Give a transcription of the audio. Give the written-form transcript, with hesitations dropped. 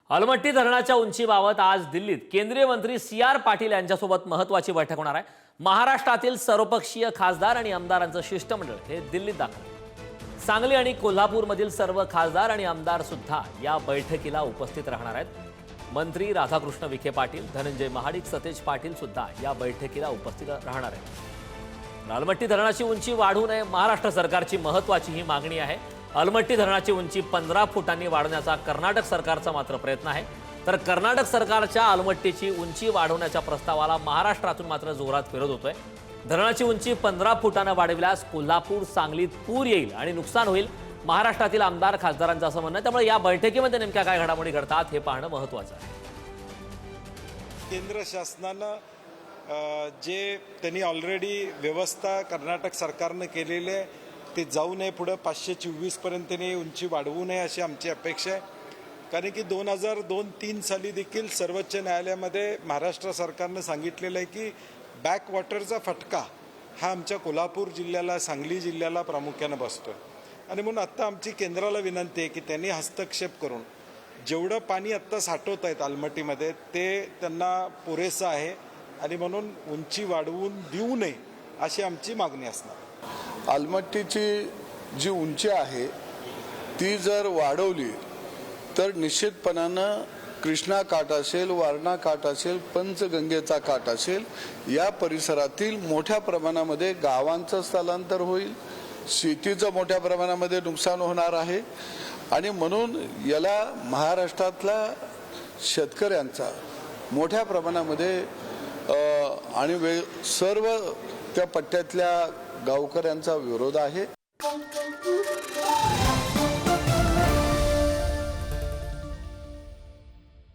अलमट्टी धरणाच्या उंचीबाबत आज दिल्लीत केंद्रीय मंत्री सी.आर. पाटील यांच्यासोबत महत्त्वाची बैठक होणार आहे। महाराष्ट्रातील सर्वपक्षीय खासदार आणि आमदारांचं शिष्टमंडळ हे दिल्लीत दाखल। सांगली आणि कोल्हापूरमधील सर्व खासदार आणि आमदार सुद्धा या बैठकीला उपस्थित राहणार आहेत। मंत्री राधाकृष्ण विखे पाटील, धनंजय महाडिक, सतेज पाटील सुद्धा या बैठकीला उपस्थित राहणार आहेत। अलमट्टी धरणाची उंची वाढवू नये, महाराष्ट्र सरकारची महत्त्वाची ही मागणी आहे। अलमट्टी धरणाची उंची 15 फुटांनी वाढवण्याचा कर्नाटक सरकारचा मात्र प्रयत्न आहे। तर कर्नाटक सरकारच्या अलमट्टीची उंची वाढवण्याच्या प्रस्तावाला महाराष्ट्रातून मात्र जोरात विरोध होतोय। धरणाची उंची 15 फुटांना वाढविल्यास कोल्हापूर, सांगलीत पूर येईल आणि नुकसान होईल, महाराष्ट्रातील आमदार खासदारांचं असं म्हणणं आहे। त्यामुळे या बैठकीमध्ये नेमक्या काय घडामोडी घडतात हे पाहणं महत्त्वाचं आहे। केंद्र शासनानं जे त्यांनी ऑलरेडी व्यवस्था कर्नाटक सरकारनं केलेली आहे ते जाऊ नये, पुढे 524 पर्यंत त्यांनी उंची वाढवू नये अशी आमची अपेक्षा आहे। कारण की 2002-03 साली देखील सर्वोच्च न्यायालयामध्ये महाराष्ट्र सरकारनं सांगितलेलं आहे की बॅकवॉटरचा फटका हा आमच्या कोल्हापूर जिल्ह्याला, सांगली जिल्ह्याला प्रामुख्यानं बसतो आणि म्हणून आत्ता आमची केंद्राला विनंती आहे की त्यांनी हस्तक्षेप करून जेवढं पाणी आत्ता साठवत आहेत अलमट्टीमध्ये ते त्यांना पुरेसं आहे आणि म्हणून उंची वाढवून देऊ नये अशी आमची मागणी असणार। अलमट्टीची जी उंची आहे ती जर वाढवली तर निश्चितपणानं कृष्णा काठ असेल, वारणा काठ असेल, पंचगंगेचा काठ असेल, या परिसरातील मोठ्या प्रमाणामध्ये गावांचं स्थलांतर होईल, शेतीचं मोठ्या प्रमाणामध्ये नुकसान होणार आहे आणि म्हणून याला महाराष्ट्रातल्या शेतकऱ्यांचा मोठ्या प्रमाणामध्ये आणि सर्व त्या पट्ट्यातल्या गावकऱ्यांचा विरोध आहे।